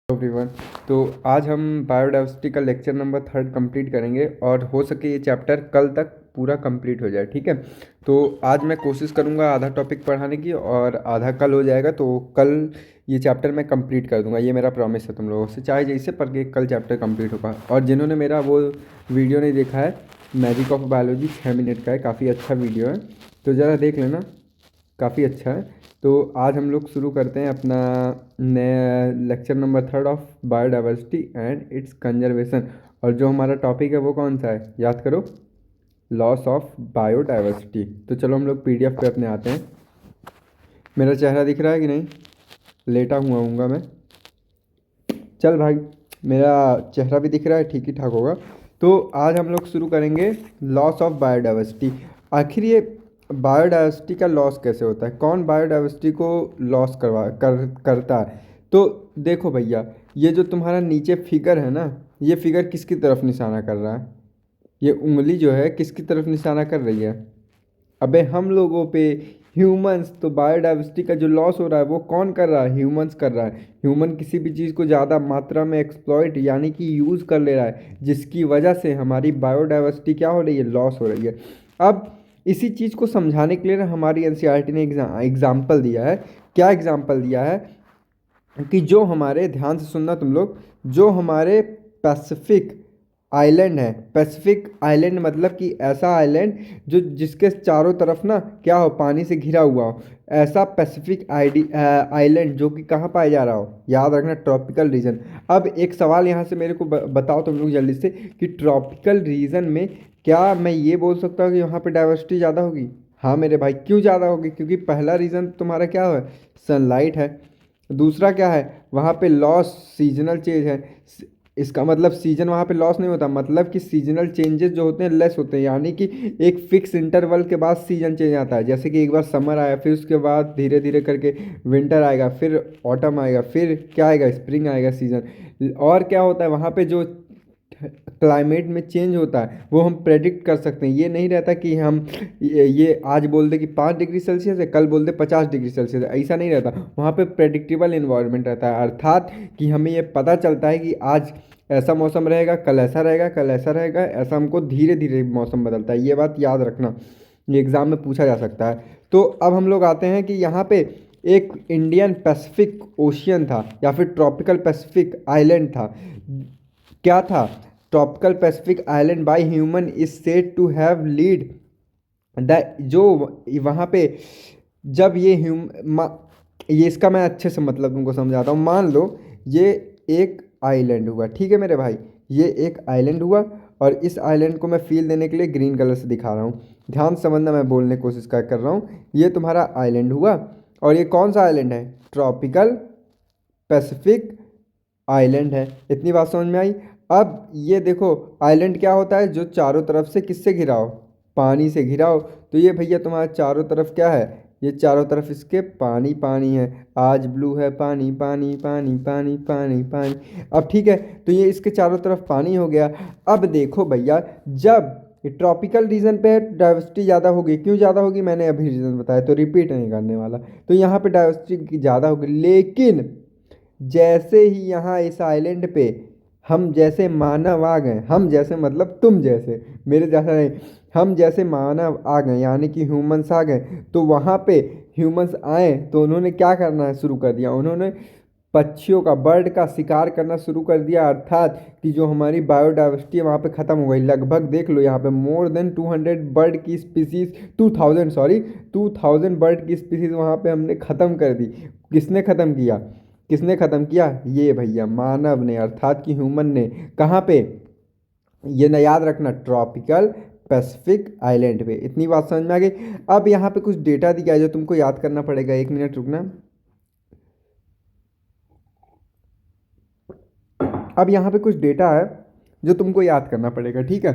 Everyone. तो आज हम बायोडाइवर्सिटी का लेक्चर नंबर 3 कंप्लीट करेंगे और हो सके ये चैप्टर कल तक पूरा कंप्लीट हो जाए। ठीक है, तो आज मैं कोशिश करूँगा आधा टॉपिक पढ़ाने की और आधा कल हो जाएगा। तो कल ये चैप्टर मैं कंप्लीट कर दूंगा, ये मेरा प्रॉमिस है तुम लोगों से, चाहे जैसे पर ये कल चैप्टर कंप्लीट होगा। और जिन्होंने मेरा वो वीडियो नहीं देखा है, मैजिक ऑफ बायोलॉजी 6 मिनट का है, काफ़ी अच्छा वीडियो है, तो ज़रा देख लेना, काफ़ी अच्छा है। तो आज हम लोग शुरू करते हैं अपना नया lecture number 3 of biodiversity and it's conservation. और जो हमारा टॉपिक है वो कौन सा है, याद करो, लॉस ऑफ बायोडाइवर्सिटी। तो चलो हम लोग पीडीएफ पे अपने आते हैं। मेरा चेहरा दिख रहा है कि नहीं, लेटा हुआ हूँगा मैं। चल भाई, मेरा चेहरा भी दिख रहा है, ठीक ही ठाक होगा। तो आज हम लोग शुरू करेंगे लॉस ऑफ बायोडाइवर्सिटी। आखिर ये बायोडाइवर्सिटी का लॉस कैसे होता है, कौन बायोडाइवर्सिटी को लॉस करता है। तो देखो भैया, ये जो तुम्हारा नीचे फिगर है ना, ये फिगर किसकी तरफ निशाना कर रहा है, ये उंगली जो है किसकी तरफ निशाना कर रही है, अबे हम लोगों पे, ह्यूमंस। तो बायोडाइवर्सिटी का जो लॉस हो रहा है वो कौन कर रहा है, ह्यूमंस कर रहा है। ह्यूमन किसी भी चीज़ को ज़्यादा मात्रा में एक्सप्लॉइट यानी कि यूज़ कर ले रहा है, जिसकी वजह से हमारी बायोडाइवर्सिटी क्या हो रही है, लॉस हो रही है। अब इसी चीज़ को समझाने के लिए ना हमारी एनसीईआरटी ने एग्जाम्पल दिया है। क्या एग्जाम्पल दिया है कि जो हमारे, ध्यान से सुनना तुम लोग, जो हमारे पैसिफिक आइलैंड है, पैसिफिक आइलैंड मतलब कि ऐसा आइलैंड जो जिसके चारों तरफ ना क्या हो, पानी से घिरा हुआ हो, ऐसा पैसिफिक आइलैंड जो कि कहाँ पाया जा रहा हो, याद रखना, ट्रॉपिकल रीजन। अब एक सवाल यहाँ से मेरे को बताओ तुम लोग जल्दी से कि ट्रॉपिकल रीजन में क्या मैं ये बोल सकता हूँ कि वहाँ पे डाइवर्सिटी ज़्यादा होगी। हाँ मेरे भाई, क्यों ज़्यादा होगी, क्योंकि पहला रीज़न तुम्हारा क्या है, सनलाइट है। दूसरा क्या है, वहाँ पे लॉस सीजनल चेंज है। इसका मतलब सीजन वहाँ पे लॉस नहीं होता, मतलब कि सीजनल चेंजेस जो होते हैं लेस होते हैं, यानी कि एक फिक्स इंटरवल के बाद सीजन चेंज आता है। जैसे कि एक बार समर आया, फिर उसके बाद धीरे धीरे करके विंटर आएगा, फिर ऑटम आएगा, फिर क्या आएगा, स्प्रिंग आएगा सीजन। और क्या होता है वहाँ पे, जो क्लाइमेट में चेंज होता है वो हम प्रेडिक्ट कर सकते हैं। ये नहीं रहता कि हम ये आज बोल दे कि 5 डिग्री सेल्सियस है, कल बोल दे 50 डिग्री सेल्सियस है, ऐसा नहीं रहता। वहाँ पे प्रेडिक्टेबल इन्वायरमेंट रहता है, अर्थात कि हमें ये पता चलता है कि आज ऐसा मौसम रहेगा, कल ऐसा रहेगा, कल ऐसा रहेगा, ऐसा हमको धीरे धीरे मौसम बदलता है। ये बात याद रखना, ये एग्ज़ाम में पूछा जा सकता है। तो अब हम लोग आते हैं कि यहाँ पे एक इंडियन पैसिफिक ओशियन था या फिर ट्रॉपिकल पैसिफिक आइलैंड था। क्या था, tropical Pacific island by human is said to have lead the, जो वहाँ पे जब ये इसका मैं अच्छे से मतलब तुमको समझाता हूँ। मान लो ये एक आइलैंड हुआ, ठीक है मेरे भाई, ये एक आइलैंड हुआ और इस आइलैंड को मैं फील देने के लिए ग्रीन कलर से दिखा रहा हूँ। ध्यान से समझना, मैं बोलने की कोशिश कर रहा हूँ। ये तुम्हारा आइलैंड हुआ और ये कौन सा आइलैंड है, ट्रॉपिकल पैसिफिक आइलैंड है। इतनी बात समझ में आई। अब ये देखो, आइलैंड क्या होता है, जो चारों तरफ से किससे घिरा हो, पानी से घिरा हो। तो ये भैया तुम्हारा चारों तरफ क्या है, ये चारों तरफ इसके पानी पानी है। आज ब्लू है, पानी पानी पानी पानी पानी पानी। अब ठीक है, तो ये इसके चारों तरफ पानी हो गया। अब देखो भैया, जब ट्रॉपिकल रीजन पे डाइवर्सिटी ज़्यादा होगी, क्यों ज़्यादा होगी, मैंने अभी रीजन बताया तो रिपीट नहीं करने वाला। तो यहाँ पे डाइवर्सिटी ज़्यादा होगी, लेकिन जैसे ही यहाँ इस आइलैंड पे हम जैसे मानव आ गए, हम जैसे मतलब तुम जैसे, मेरे जैसा नहीं, हम जैसे मानव आ गए यानी कि ह्यूमंस आ गए, तो वहाँ पे ह्यूमंस आए तो उन्होंने क्या करना शुरू कर दिया, उन्होंने पक्षियों का, बर्ड का शिकार करना शुरू कर दिया। अर्थात कि जो हमारी बायोडाइवर्सिटी है वहाँ पे ख़त्म हो गई। लगभग देख लो यहाँ पे मोर देन 200 बर्ड की स्पीसीज, 2000 सॉरी, 2000 बर्ड की स्पीसीज वहाँ पे हमने ख़त्म कर दी। किसने ख़त्म किया, किसने ख़त्म किया, ये भैया मानव ने, अर्थात कि ह्यूमन ने। कहाँ पे, ये ना याद रखना, ट्रॉपिकल पैसिफिक आइलैंड पे। इतनी बात समझ में आ गई। अब यहाँ पे कुछ डेटा दिया है जो तुमको याद करना पड़ेगा, 1 मिनट रुकना। अब यहाँ पे कुछ डेटा है जो तुमको याद करना पड़ेगा, ठीक है।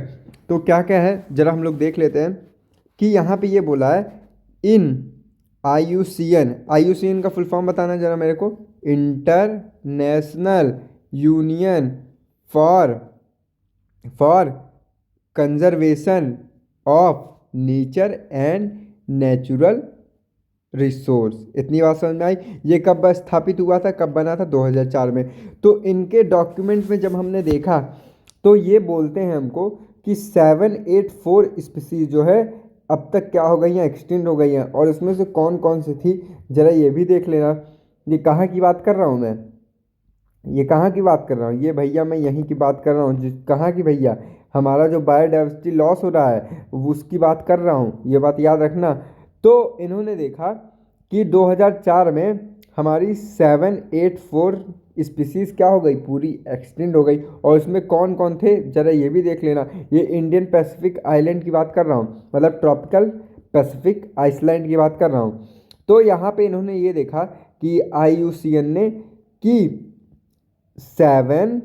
तो क्या क्या है जरा हम लोग देख लेते हैं। कि यहाँ पे ये बोला है इन आईयूसीएन, आईयूसीएन का फुल फॉर्म बताना जरा मेरे को, international union for for conservation of nature and natural resource. इतनी बात समझ में आई। ये कब स्थापित हुआ था, कब बना था, 2004 में। तो इनके डॉक्यूमेंट में जब हमने देखा तो ये बोलते हैं हमको कि 784 स्पीसीज जो है अब तक क्या हो गई हैं, एक्सटिंक्ट हो गई हैं। और उसमें से कौन कौन सी थी जरा ये भी देख लेना। ये कहाँ की बात कर रहा हूँ मैं, ये कहाँ की बात कर रहा हूँ, ये भैया मैं यहीं की बात कर रहा हूँ। जिस कहाँ की भैया, हमारा जो बायोडाइवर्सिटी लॉस हो रहा है उसकी बात कर रहा हूँ, ये बात याद रखना। तो इन्होंने देखा कि 2004 में हमारी 784 स्पीसीज क्या हो गई, पूरी एक्सटिंक्ट हो गई। और उसमें कौन कौन थे जरा ये भी देख लेना। ये इंडियन पैसिफिक आइलैंड की बात कर रहा हूँ, मतलब ट्रॉपिकल पैसिफिक आइसलैंड की बात कर रहा हूँ। तो यहाँ पे इन्होंने ये देखा कि IUCN ने कि 7,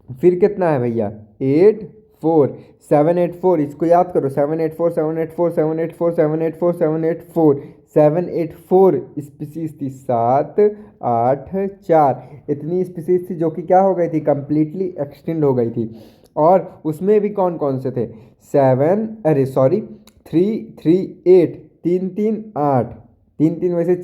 फिर कितना है भैया, 8 4, 784, इसको याद करो, 784 784 784 784 784 784 स्पीसीज थी, 7 8 4, इतनी स्पीसीज थी जो कि क्या हो गई थी, कंप्लीटली एक्सटिंक्ट हो गई थी। और उसमें भी कौन कौन से थे, 7 अरे सॉरी 3 3 8, 3 3 8, 3 3 वैसे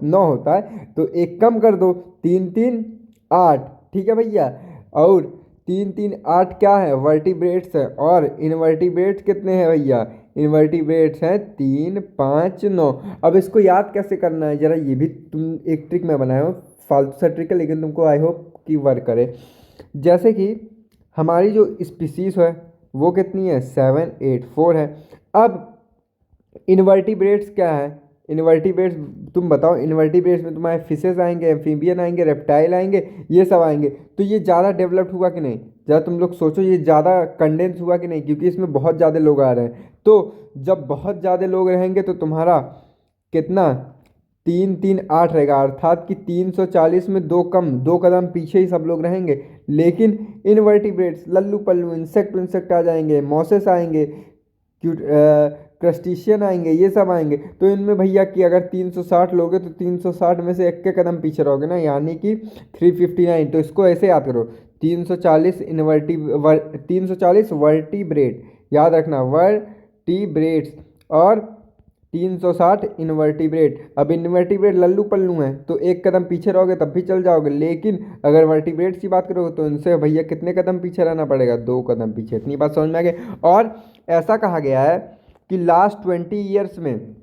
9 होता है, तो एक कम कर दो, 3 3 8, ठीक है भैया। और 3 3 8 क्या है, वर्टिब्रेट्स है। और इनवर्टिब्रेट्स कितने हैं भैया, इनवर्टिब्रेट्स हैं 3 5 9। अब इसको याद कैसे करना है जरा ये भी तुम, एक ट्रिक मैं बनाया हूँ, फालतू सा ट्रिक है लेकिन तुमको आई होप कि वर्क करे। जैसे कि हमारी जो स्पीसीज है वो कितनी है, 784 है। अब इनवर्टिब्रेट्स क्या है, इनवर्टिब्रेट्स तुम बताओ, इनवर्टिब्रेट्स में तुम्हारे फिशेस आएंगे, एम्फीबियन आएंगे, रेप्टाइल आएंगे, ये सब आएंगे। तो ये ज़्यादा डेवलप्ड हुआ कि नहीं, ज़रा तुम लोग सोचो, ये ज़्यादा कंडेंस हुआ कि नहीं, क्योंकि इसमें बहुत ज़्यादा लोग आ रहे हैं। तो जब बहुत ज़्यादा लोग रहेंगे तो तुम्हारा कितना, 3 3 8 रहेगा, अर्थात कि 340 में दो कम, 2 कदम पीछे ही सब लोग रहेंगे। लेकिन इनवर्टिब्रेट्स, लल्लू पल्लू, इंसेक्ट इंसेक्ट आ जाएंगे, मॉसेस आएंगे, क्यूट क्रस्टेशियन आएंगे, ये सब आएंगे। तो इनमें भैया कि अगर 360 लोगे तो 360 में से 1 कदम पीछे रहोगे ना, यानी कि 359। तो इसको ऐसे याद करो, 340 340 वर्टिब्रेट, याद रखना वर्टिब्रेट्स, और 360 इनवर्टिब्रेट। अब इनवर्टिब्रेट लल्लू पल्लू हैं तो 1 कदम पीछे रहोगे तब भी चल जाओगे, लेकिन अगर वर्टिब्रेट्स की बात करोगे तो इनसे भैया कितने कदम पीछे रहना पड़ेगा, 2 कदम पीछे। इतनी बात समझ में आ गई। और ऐसा कहा गया है कि लास्ट 20 ईयर्स में,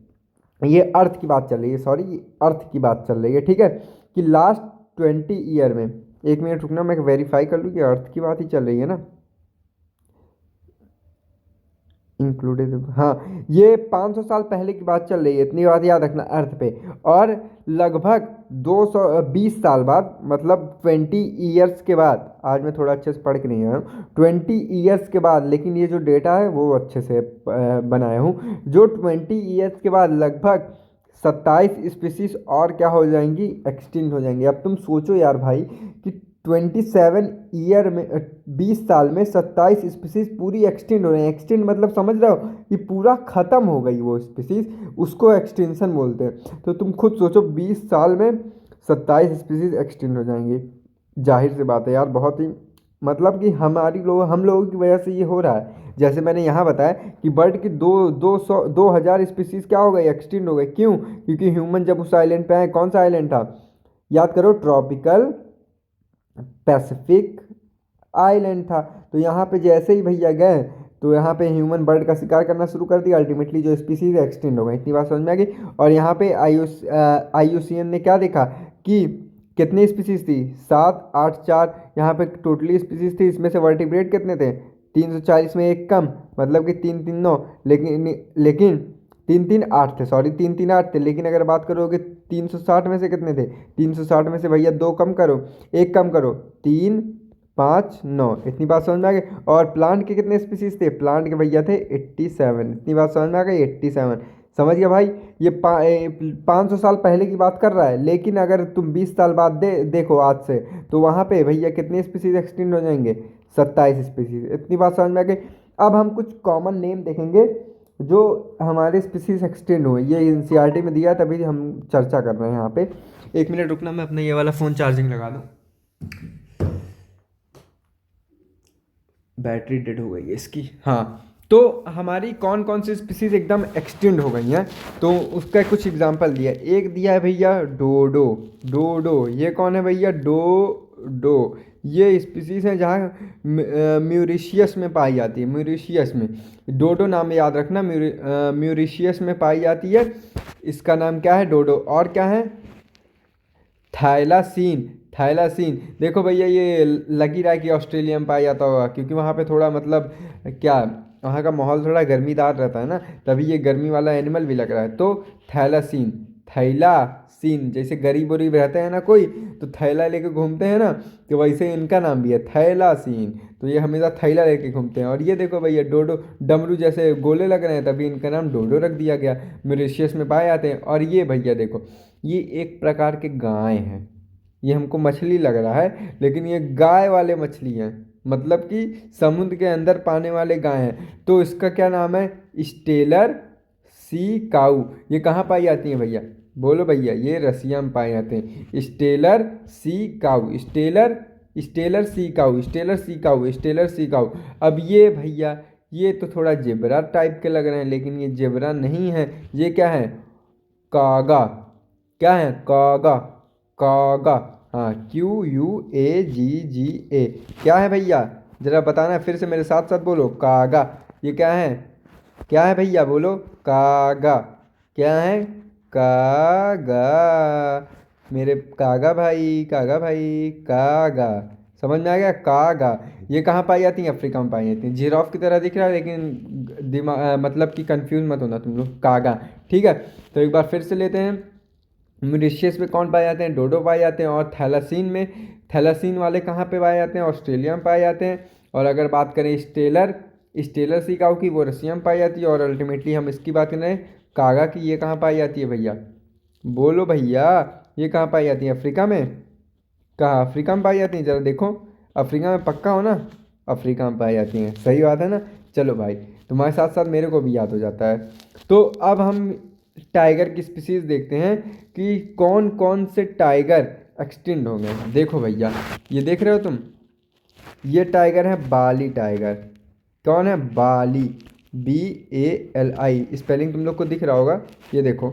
ये अर्थ की बात चल रही है, सॉरी अर्थ की बात चल रही है, ठीक है, कि लास्ट 20 ईयर में, 1 मिनट रुकना मैं वेरीफाई कर लूँ कि अर्थ की बात ही चल रही है ना, इंक्लूडेड, हाँ, ये 500 साल पहले की बात चल रही है, इतनी बात याद रखना अर्थ पे। और लगभग 220 साल बाद, मतलब 20 ईयर्स के बाद, आज मैं थोड़ा अच्छे से पढ़ के नहीं आया हूँ, 20 ईयर्स के बाद, लेकिन ये जो डेटा है वो अच्छे से बनाया हूँ, जो 20 ईयर्स के बाद लगभग 27 स्पीसीज और क्या हो जाएंगी, एक्सटिंक्ट हो जाएंगी। अब तुम सोचो यार भाई कि 27 ईयर में, 20 साल में 27 स्पीसीज पूरी एक्सटिंक्ट हो रहे हैं। एक्सटिंक्ट मतलब समझ रहे हो कि पूरा ख़त्म हो गई वो स्पीसीज, उसको एक्सटिंक्शन बोलते हैं। तो तुम खुद सोचो 20 साल में 27 स्पीसीज एक्सटिंक्ट हो जाएंगी, जाहिर सी बात है यार, बहुत ही मतलब कि हम लोगों की वजह से ये हो रहा है। जैसे मैंने यहाँ बताया कि बर्ड की 2000 स्पीसीज क्या हो गई, एक्सटिंक्ट हो गई। क्यों, क्योंकि ह्यूमन जब उस आइलैंड पे आए, कौन सा आइलैंड था, याद करो, ट्रॉपिकल पैसिफिक आइलैंड था। तो यहाँ पे जैसे ही भैया गए तो यहाँ पे ह्यूमन बर्ड का शिकार करना शुरू कर दिया, अल्टीमेटली जो स्पीसीज एक्सटिंक्ट हो गई। इतनी बात समझ में आ गई। और यहाँ पे IUCN ने क्या देखा कि कितनी स्पीसीज थी, 7 8 4, यहाँ पे टोटली स्पीसीज थी, इसमें से वर्टिब्रेट कितने थे, 340 में एक कम, मतलब कि 3 3 9, लेकिन 3 3 8 थे, सॉरी 3 3 8 थे। लेकिन अगर बात करोगे 360 में से कितने थे, 360 में से भैया 2 कम करो, 1 कम करो, 3 5 9, इतनी बात समझ में आ गई। और प्लांट के कितने स्पीसीज थे, प्लांट के भैया थे 87, इतनी बात समझ में आ गई, 87। समझ गया भाई, ये 500 साल पहले की बात कर रहा है, लेकिन अगर तुम 20 साल बाद देखो आज से, तो वहाँ पे भैया कितने स्पीसीज एक्सटिंक्ट हो जाएंगे, 27 स्पीसीज। इतनी बात समझ में आ गई। अब हम कुछ कॉमन नेम देखेंगे जो हमारे स्पीसीज एक्सटिंक्ट हुए, ये NCERT में दिया है, तभी हम चर्चा कर रहे हैं यहाँ पे। 1 मिनट रुकना, मैं अपना ये वाला फ़ोन चार्जिंग लगा दूँ, बैटरी डेड हो गई है इसकी। हाँ, तो हमारी कौन कौन सी स्पीसीज एकदम एक्सटिंड हो गई हैं, तो उसका कुछ एग्जांपल दिया है। एक दिया है भैया डोडो। डोडो ये कौन है भैया? डोडो ये स्पीसीज है जहाँ म्यूरिशियस में पाई जाती है। म्यूरिशियस में डोडो नाम याद रखना, म्यूरिशियस में पाई जाती है। इसका नाम क्या है? डोडो। और क्या है? थाइलासीन। थाइलासीन देखो भैया, ये लगी रहा है कि ऑस्ट्रेलिया में पाया जाता होगा, क्योंकि वहाँ पे थोड़ा मतलब क्या, वहाँ का माहौल थोड़ा गर्मीदार रहता है ना, तभी ये गर्मी वाला एनिमल भी लग रहा है। तो थैलासीन। थैलासीन जैसे गरीब वरीब रहते हैं ना कोई, तो थैला लेके घूमते हैं ना, तो वैसे इनका नाम भी है थैलासीन। तो ये हमेशा थैला लेके घूमते हैं। और ये देखो भैया डोडो, डमरू जैसे गोले लग रहे हैं, तभी इनका नाम डोडो रख दिया गया। मॉरिशस में पाए जाते हैं। और ये भैया देखो, ये एक प्रकार के गाय हैं। ये हमको मछली लग रहा है, लेकिन ये गाय वाले मछली हैं, मतलब कि समुद्र के अंदर पाने वाले गाय हैं। तो इसका क्या नाम है? स्टेलर सी काऊ। ये कहाँ पाई जाती हैं भैया? बोलो भैया। ये रसिया में पाए जाते हैं। स्टेलर सी काऊ। स्टेलर, स्टेलर सी काऊ, स्टेलर सी काऊ, स्टेलर सी काऊ। अब ये भैया, ये तो थोड़ा जेबरा टाइप के लग रहे हैं, लेकिन ये जेबरा नहीं है। ये क्या है? कागा। क्या है? कागा। कागा। हाँ, QUAGGA। क्या है भैया? जरा बताना फिर से मेरे साथ साथ बोलो, कागा। ये क्या है? क्या है भैया? बोलो, कागा। क्या है? कागा। मेरे कागा भाई, कागा भाई, कागा। समझ में आ गया? कागा। ये कहाँ पाई जाती हैं? अफ्रीका में पाई जाती हैं। जिराफ की तरह दिख रहा है, लेकिन दिमाग मतलब कि कंफ्यूज मत होना तुम लोग, कागा। ठीक है, तो एक बार फिर से लेते हैं। मॉरिशस में कौन पाए जाते हैं? डोडो पाए जाते हैं। और थैलासीन में, थैलासीन वाले कहाँ पे पाए जाते हैं? ऑस्ट्रेलिया में पाए जाते हैं। और अगर बात करें स्टेलर, स्टेलर सिकाऊ की, वो रसिया में पाई जाती है। और अल्टीमेटली हम इसकी बात करें कागा की, ये कहाँ पाई जाती है भैया? बोलो भैया, ये कहाँ पाई जाती है? अफ्रीका में। कहाँ? अफ्रीका में पाई जाती हैं? ज़रा देखो, अफ्रीका में पक्का हो ना? अफ्रीका में पाई जाती हैं, सही बात है ना? चलो भाई, तुम्हारे साथ साथ मेरे को भी याद हो जाता है। तो अब हम टाइगर की स्पीसीज देखते हैं कि कौन कौन से टाइगर एक्सटिंड हो गए हैं। देखो भैया, ये देख रहे हो तुम, ये टाइगर है बाली टाइगर। कौन है? बाली। BALI स्पेलिंग तुम लोग को दिख रहा होगा। ये देखो,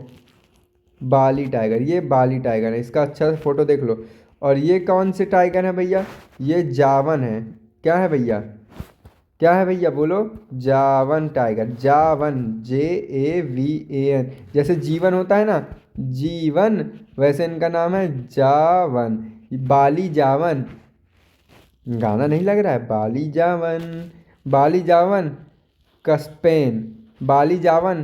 बाली टाइगर, ये बाली टाइगर है। इसका अच्छा से फोटो देख लो। और ये कौन से टाइगर है भैया? ये जावन है। क्या है भैया? क्या है भैया? बोलो, जावन टाइगर। जावन, JAVAN, जैसे जीवन होता है ना, जीवन, वैसे इनका नाम है जावन। बाली जावन, गाना नहीं लग रहा है? बाली जावन, बाली जावन कस्पेन, बाली जावन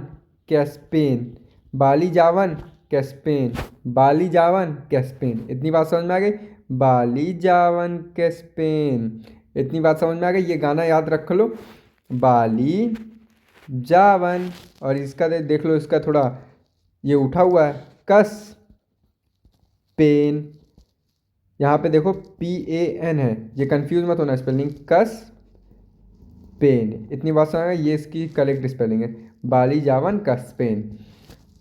कैस्पेन, बाली जावन कैस्पेन, बाली जावन कैस्पेन। इतनी बात समझ में आ गई? बाली जावन कैस्पेन, इतनी बात समझ में आ गई? ये गाना याद रख लो, बाली जावन। और इसका देख लो, इसका थोड़ा ये उठा हुआ है, कस पेन। यहाँ पे देखो PAN है, ये कंफ्यूज मत होना स्पेलिंग, कस पेन। इतनी बात समझ में आ गई? ये इसकी करेक्ट स्पेलिंग है, बाली जावन कस पेन।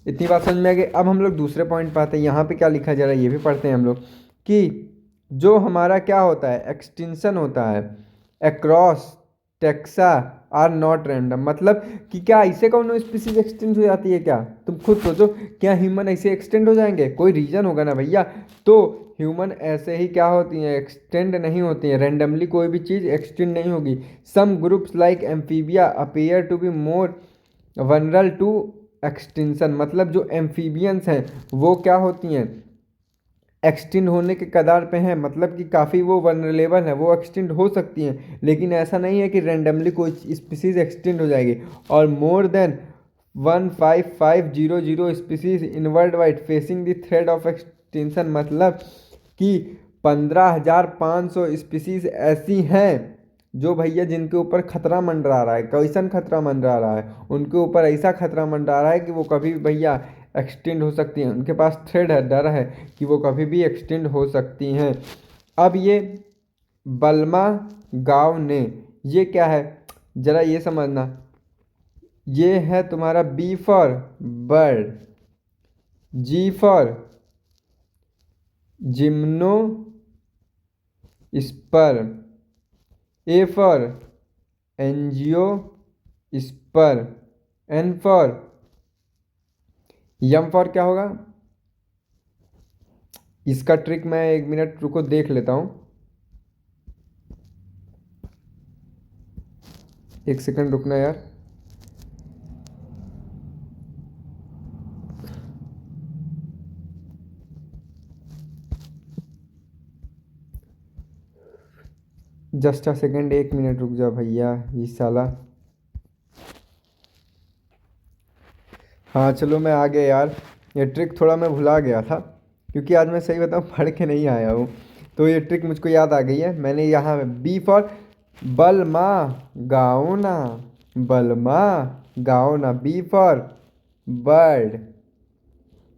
इतनी बात समझ में आ गई? अब हम लोग दूसरे पॉइंट पे आते हैं। यहाँ पे क्या लिखा जा रहा है ये भी पढ़ते हैं हम लोग, कि जो हमारा क्या होता है, एक्सटिंक्शन होता है across taxa are not random. मतलब कि क्या ऐसे कौन स्पीसीज एक्सटेंड हो जाती है क्या? तुम खुद सोचो, क्या ह्यूमन ऐसे एक्सटेंड हो जाएंगे? कोई रीजन होगा ना भैया। तो ह्यूमन ऐसे ही क्या होती हैं, एक्सटेंड नहीं होती हैं। रैंडमली कोई भी चीज़ एक्सटेंड नहीं होगी। Some groups like amphibia appear to be more वनरल टू एक्सटिंक्शन। मतलब जो एम्फीबियंस हैं वो क्या होती हैं, एक्सटिंड होने के कगार पे हैं। मतलब कि काफ़ी वो वनरेबल है, वो एक्सटिंड हो सकती हैं। लेकिन ऐसा नहीं है कि रैंडमली कोई स्पीसीज एक्सटिंड हो जाएगी। और more than 15500 species in world wide facing the threat of extinction. मतलब कि 15,500 स्पीसीज ऐसी हैं जो भैया जिनके ऊपर खतरा मंडरा रहा है। कैसन खतरा मंडरा रहा है? उनके ऊपर ऐसा खतरा मंडरा रहा है कि वो कभी भी भैया एक्सटेंड हो सकती हैं। उनके पास थ्रेड है, डर है कि वो कभी भी एक्सटेंड हो सकती हैं। अब ये बल्मा गांव ने, ये क्या है जरा ये समझना, ये है तुम्हारा B for bird, G for gymnosperm, A for angiosperm, N for, Yama for क्या होगा? इसका ट्रिक मैं 1 मिनट रुको देख लेता हूँ। 1 सेकंड रुकना यार। जस्ट अ सेकंड, 1 मिनट रुक जा भैया, ये साला। हाँ चलो मैं आ गया यार। ये ट्रिक थोड़ा मैं भुला गया था, क्योंकि आज मैं सही बताऊँ पढ़ के नहीं आया हूँ। तो ये ट्रिक मुझको याद आ गई है। मैंने यहाँ बी फॉर बलमा, गाओ ना, बलमा गाओ ना, B for bird,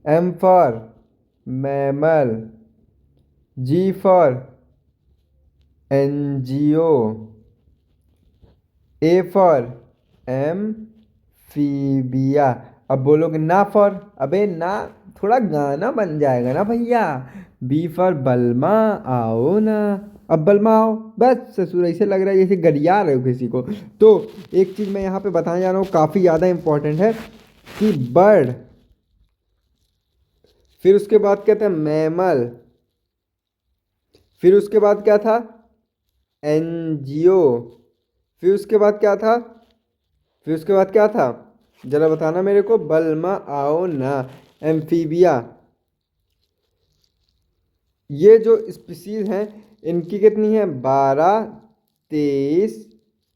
M for mammal, G for NGO, A for amphibia. अब बोलोगे ना फॉर, अबे ना थोड़ा गाना बन जाएगा ना भैया। बी फॉर बलमा, आओ ना। अब बलमा आओ, बस ससुर ऐसे लग रहा है जैसे गरिया रहे हो किसी को। तो एक चीज़ मैं यहाँ पे बताने जा रहा हूँ, काफ़ी ज़्यादा इंपॉर्टेंट है, कि बर्ड, फिर उसके बाद कहते हैं मैमल, फिर उसके बाद क्या था? एनजीओ, फिर उसके बाद क्या था? फिर उसके बाद क्या था? जरा बताना मेरे को। बल्मा आओ ना, एम्फीबिया। ये जो स्पीसीज हैं, इनकी कितनी है? 12, 23,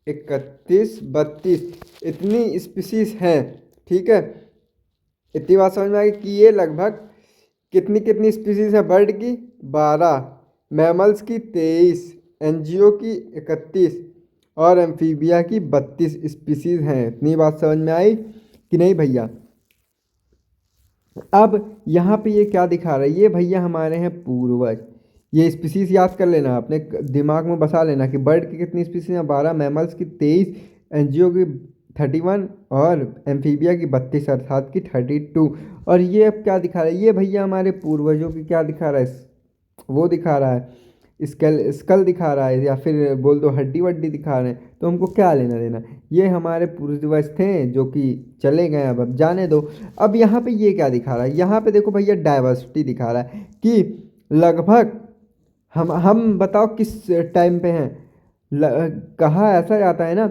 31, 32, इतनी स्पीसीज हैं। ठीक है, इतनी बात समझ में आ गई कि ये लगभग कितनी कितनी स्पीसीज है बर्ड की? 12, मैमल्स की 23, एनजीओ की 31, और एम्फीबिया की 32 स्पीसीज हैं। इतनी बात समझ में आई कि नहीं भैया? अब यहाँ पे ये क्या दिखा रहा है? ये भैया हमारे हैं पूर्वज। ये स्पीसीज याद कर लेना, अपने दिमाग में बसा लेना कि बर्ड की कितनी स्पीसीज हैं? 12, मैमल्स की 23, एनजीओ की 31, और एम्फीबिया की 32, अर्थात की 32। और ये अब क्या दिखा रहा है? ये भैया हमारे पूर्वजों की क्या दिखा रहा है? वो दिखा रहा है, स्कल स्कल दिखा रहा है, या फिर बोल दो हड्डी वड्डी दिखा रहे हैं। तो हमको क्या लेना देना? ये हमारे पूर्वज थे जो कि चले गए, अब जाने दो। अब यहाँ पे ये क्या दिखा रहा है? यहाँ पे देखो भैया, डाइवर्सिटी दिखा रहा है कि लगभग हम बताओ किस टाइम पे हैं। कहा ऐसा जाता है ना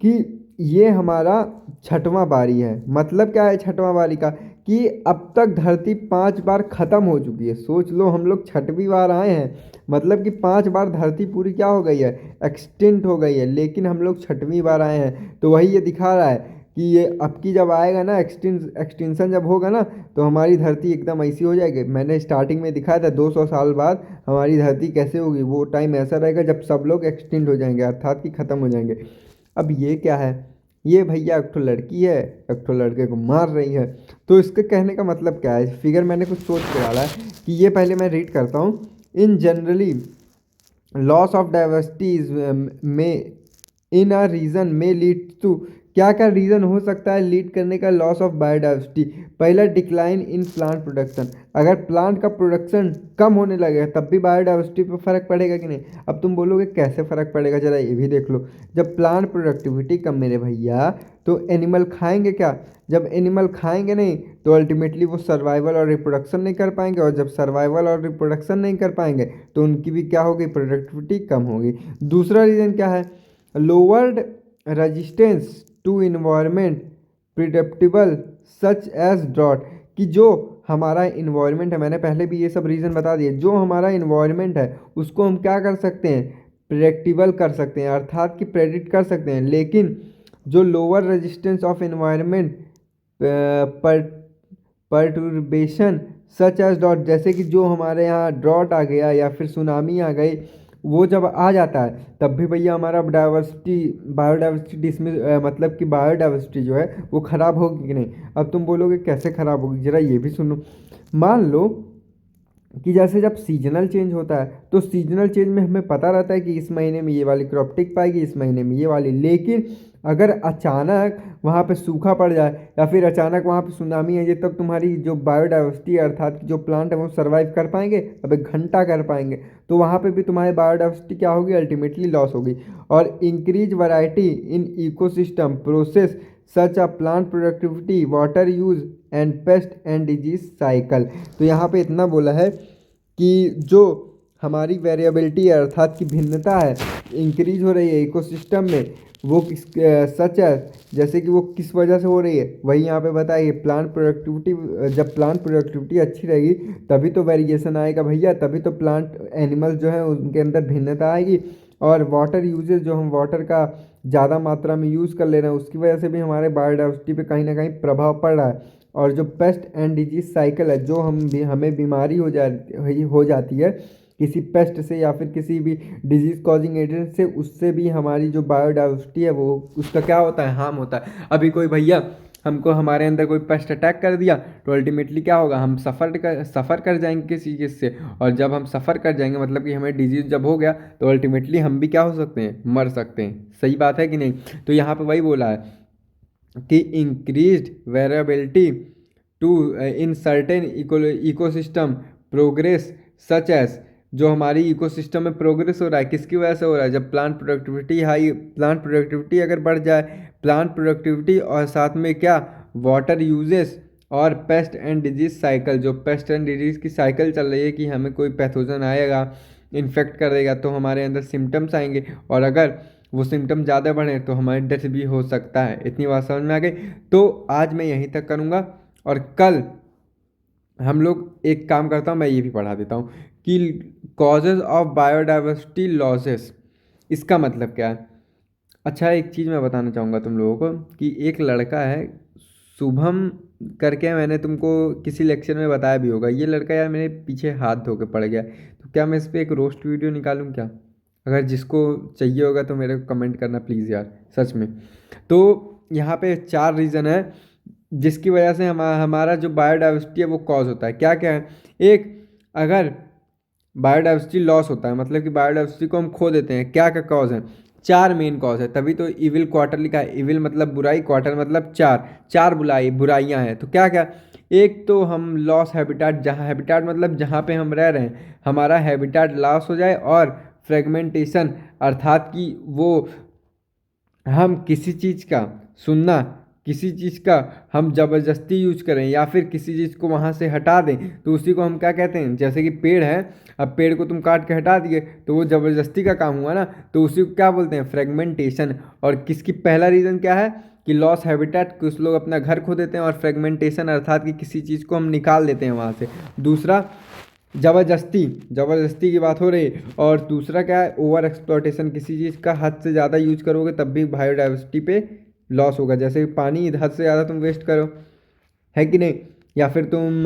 कि ये हमारा छठवां बारी है। मतलब क्या है छठवां बारी का? कि अब तक धरती 5 बार ख़त्म हो चुकी है। सोच लो, हम लोग छठवीं बार आए हैं, मतलब कि 5 बार धरती पूरी क्या हो गई है? एक्सटिंक्ट हो गई है। लेकिन हम लोग छठवीं बार आए हैं, तो वही ये दिखा रहा है कि ये अब की जब आएगा ना, एक्सटिंक्शन जब होगा ना, तो हमारी धरती एकदम ऐसी हो जाएगी। मैंने स्टार्टिंग में दिखाया था 200 साल बाद हमारी धरती कैसे होगी। वो टाइम ऐसा रहेगा जब सब लोग एक्सटिंक्ट हो जाएंगे, अर्थात कि ख़त्म हो जाएंगे। अब ये क्या है? ये भैया एक ठो लड़की है, एक ठो लड़के को मार रही है। तो इसके कहने का मतलब क्या है? फिगर मैंने कुछ सोच के डाला है कि ये पहले मैं रीड करता हूँ। इन जनरली लॉस ऑफ डाइवर्सिटीज में इन अ रीजन में लीड टू, क्या क्या रीज़न हो सकता है लीड करने का लॉस ऑफ बायोडाइवर्सिटी? पहला, डिक्लाइन इन प्लांट प्रोडक्शन। अगर प्लांट का प्रोडक्शन कम होने लगेगा तब भी बायोडाइवर्सिटी पर फर्क पड़ेगा कि नहीं? अब तुम बोलोगे कैसे फ़र्क पड़ेगा, जरा ये भी देख लो। जब प्लांट प्रोडक्टिविटी कम मेरे भैया, तो एनिमल खाएंगे क्या? जब एनिमल खाएंगे नहीं, तो अल्टीमेटली वो सर्वाइवल और रिप्रोडक्शन नहीं कर पाएंगे, और जब सर्वाइवल और रिप्रोडक्शन नहीं कर पाएंगे तो उनकी भी क्या होगी? प्रोडक्टिविटी कम होगी। दूसरा रीज़न क्या है? Lowered resistance to environment predictable such as drought. कि जो हमारा इन्वायरमेंट है, मैंने पहले भी ये सब रीज़न बता दिए, जो हमारा इन्वायरमेंट है उसको हम क्या कर सकते हैं? प्रेडिक्टेबल कर सकते हैं, अर्थात कि प्रेडिक्ट कर सकते हैं। लेकिन जो लोअर रेजिस्टेंस ऑफ इन्वायरमेंट पर परटुर्बेशन सच एज डॉट, जैसे कि जो हमारे यहाँ ड्रॉट आ गया या फिर सुनामी आ गई, वो जब आ जाता है तब भी भैया हमारा बायोडाइवर्सिटी इसमें मतलब कि बायोडाइवर्सिटी जो है वो ख़राब होगी कि नहीं? अब तुम बोलोगे कैसे ख़राब होगी, ज़रा ये भी सुनो। मान लो कि जैसे जब सीजनल चेंज होता है तो सीजनल चेंज में हमें पता रहता है कि इस महीने में ये वाली क्रॉप टिक पाएगी, इस महीने में ये वाली। लेकिन अगर अचानक वहाँ पे सूखा पड़ जाए या फिर अचानक वहाँ पे सुनामी आ जाए, तब तुम्हारी जो बायोडाइवर्सिटी है अर्थात कि जो प्लांट है वो सर्वाइव कर पाएंगे? अब एक घंटा कर पाएंगे। तो वहाँ पे भी तुम्हारी बायोडाइवर्सिटी क्या होगी? अल्टीमेटली लॉस होगी। और increase variety in ecosystem process such a plant productivity water use and paste and disease cycle. तो यहाँ पे इतना बोला है कि जो हमारी वेरिएबिलिटी है अर्थात की भिन्नता है इंक्रीज हो रही है इकोसिस्टम में, वो किस सच है, जैसे कि वो किस वजह से हो रही है वही यहाँ पे बताइए। प्लांट प्रोडक्टिविटी, जब प्लांट प्रोडक्टिविटी अच्छी रहेगी तभी तो वेरिएशन आएगा भैया, तभी तो प्लांट एनिमल्स जो है उनके अंदर भिन्नता आएगी। और वाटर यूजेज, जो हम वाटर का ज़्यादा मात्रा में यूज़ कर ले रहे हैं उसकी वजह से भी हमारे बायोडाइवर्सिटी पे कहीं ना कहीं प्रभाव पड़ रहा है। और जो पेस्ट एंड डिजीज साइकिल है, जो हमें बीमारी हो जाती है किसी पेस्ट से या फिर किसी भी डिजीज कॉजिंग एजेंट से, उससे भी हमारी जो बायोडाइवर्सिटी है वो उसका क्या होता है? हार्म होता है। अभी कोई भैया हमको हमारे अंदर कोई पेस्ट अटैक कर दिया तो अल्टीमेटली क्या होगा? हम सफ़र कर जाएंगे किसी चीज़ से। और जब हम सफ़र कर जाएंगे मतलब कि हमें डिजीज़ जब हो गया तो अल्टीमेटली हम भी क्या हो सकते हैं? मर सकते हैं। सही बात है कि नहीं? तो यहाँ पे वही बोला है कि increased variability to in certain ecosystem progress such as, जो हमारी इकोसिस्टम में प्रोग्रेस हो रहा है किसकी वजह से हो रहा है? जब प्लांट प्रोडक्टिविटी अगर बढ़ जाए, प्लांट प्रोडक्टिविटी और साथ में क्या, वाटर यूजेस और पेस्ट एंड डिजीज साइकिल, जो पेस्ट एंड डिजीज की साइकिल चल रही है कि हमें कोई पैथोजन आएगा इन्फेक्ट करेगा तो हमारे अंदर सिम्टम्स आएंगे, और अगर वो सिम्टम ज़्यादा बढ़े तो हमारी डेथ भी हो सकता है। इतनी बात समझ में आ गई? तो आज मैं यहीं तक करूँगा और कल हम लोग एक काम करता हूँ, मैं ये भी पढ़ा देता हूँ कि कॉजेज ऑफ बायोडाइवर्सिटी लॉसेस, इसका मतलब क्या है। अच्छा, एक चीज़ मैं बताना चाहूँगा तुम लोगों को कि एक लड़का है शुभम करके, मैंने तुमको किसी लेक्चर में बताया भी होगा। ये लड़का यार मेरे पीछे हाथ धो के पड़ गया, तो क्या मैं इस पर एक रोस्ट वीडियो निकालूँ क्या? अगर जिसको चाहिए होगा तो मेरे को कमेंट करना प्लीज़ यार, सच में। तो यहाँ पे 4 रीज़न है जिसकी वजह से हमारा जो बायोडाइवर्सिटी है वो कॉज होता है। क्या क्या है? एक, अगर बायोडाइवर्सिटी लॉस होता है मतलब कि बायोडाइवर्सिटी को हम खो देते हैं, क्या क्या कॉज है? 4 मेन कॉज है, तभी तो इविल क्वार्टर लिखा है। इविल मतलब बुराई, क्वार्टर मतलब 4, 4 बुराइयां हैं। तो क्या क्या? एक तो हम लॉस हैबिटाट, जहाँ हैबिटाट मतलब जहाँ पे हम रह रहे हैं हमारा हैबिटाट लॉस हो जाए, और फ्रेगमेंटेशन अर्थात कि वो हम किसी चीज़ का सुनना, किसी चीज़ का हम ज़बरदस्ती यूज करें या फिर किसी चीज़ को वहाँ से हटा दें तो उसी को हम क्या कहते हैं? जैसे कि पेड़ है, अब पेड़ को तुम काट के हटा दिए तो वो ज़बरदस्ती का काम हुआ ना, तो उसी को क्या बोलते हैं? फ्रेगमेंटेशन। और किसकी पहला रीज़न क्या है कि लॉस हैबिटेट, कुछ लोग अपना घर खो देते हैं, और फ्रेगमेंटेशन अर्थात कि किसी चीज़ को हम निकाल देते हैं वहाँ से। दूसरा ज़बरदस्ती की बात हो रही है। और दूसरा क्या है? ओवर एक्सप्लॉयटेशन, किसी चीज़ का हद से ज़्यादा यूज करोगे तब भी बायोडाइवर्सिटी पे लॉस होगा। जैसे कि पानी हद से ज़्यादा तुम वेस्ट करो, है कि नहीं? या फिर तुम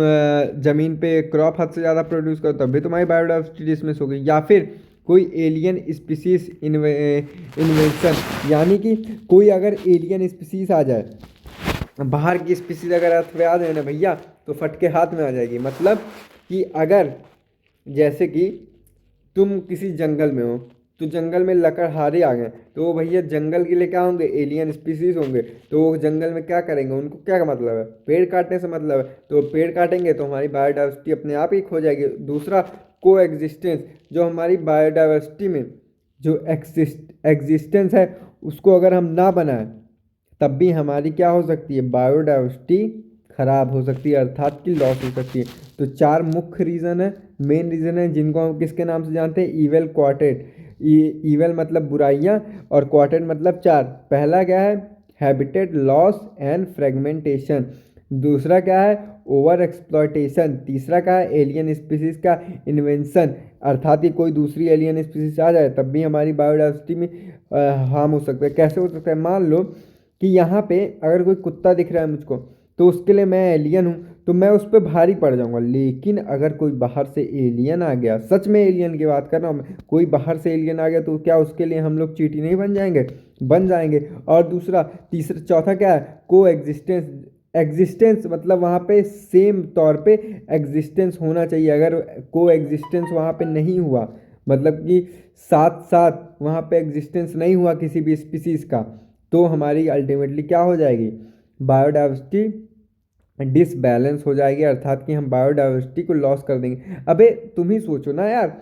ज़मीन पे क्रॉप हद से ज़्यादा प्रोड्यूस करो तब भी तुम्हारी बायोडाइवर्सिटी डिसमिस होगी। या फिर कोई एलियन स्पीसीज इन्वेंशन, यानी कि कोई अगर एलियन स्पीसीज आ जाए, बाहर की स्पीसीज अगर अर्थ पे आ जाए ना भैया तो फट के हाथ में आ जाएगी। मतलब कि अगर जैसे कि तुम किसी जंगल में हो तो जंगल में लकड़हारे आ गए तो वो भैया जंगल के लिए क्या होंगे? एलियन स्पीसीज होंगे। तो वो जंगल में क्या करेंगे? उनको क्या मतलब है? पेड़ काटने से मतलब है। तो पेड़ काटेंगे तो हमारी बायोडाइवर्सिटी अपने आप ही खो जाएगी। दूसरा, को एग्जिस्टेंस, जो हमारी बायोडाइवर्सिटी में जो एग्जिस्टेंस है उसको अगर हम ना बनाएं तब भी हमारी क्या हो सकती है? बायोडाइवर्सिटी खराब हो सकती है अर्थात कि लॉस हो सकती है। तो 4 मुख्य रीज़न है, मेन रीज़न है, जिनको हम किसके नाम से जानते हैं? Evil quartet. ईवल मतलब बुराइयां और क्वार्टेट मतलब 4। पहला क्या है? Habitat loss and fragmentation. दूसरा क्या है? Over exploitation. तीसरा क्या है? एलियन स्पीसीज का इन्वेंशन, अर्थात कि कोई दूसरी एलियन स्पीसीज आ जाए तब भी हमारी बायोडाइवर्सिटी में हार्म हो सकता है। कैसे हो सकता है? मान लो कि यहाँ पे अगर कोई कुत्ता दिख रहा है मुझको तो उसके लिए मैं एलियन हूँ तो मैं उस पर भारी पड़ जाऊंगा। लेकिन अगर कोई बाहर से एलियन आ गया, सच में एलियन की बात कर रहा हूँ मैं, कोई बाहर से एलियन आ गया तो क्या उसके लिए हम लोग चींटी नहीं बन जाएंगे? बन जाएंगे। और दूसरा तीसरा चौथा क्या है? को एग्जिस्टेंस। एग्जिस्टेंस मतलब वहाँ पे सेम तौर पे एग्जिस्टेंस होना चाहिए। अगर को एग्जिस्टेंस वहाँ पे नहीं हुआ, मतलब कि साथ साथ वहाँ पे एग्जिस्टेंस नहीं हुआ किसी भी स्पीसीज का, तो हमारी अल्टीमेटली क्या हो जाएगी, बायोडाइवर्सिटी डिसबैलेंस हो जाएगी, अर्थात कि हम बायोडाइवर्सिटी को लॉस कर देंगे। अबे तुम ही सोचो ना यार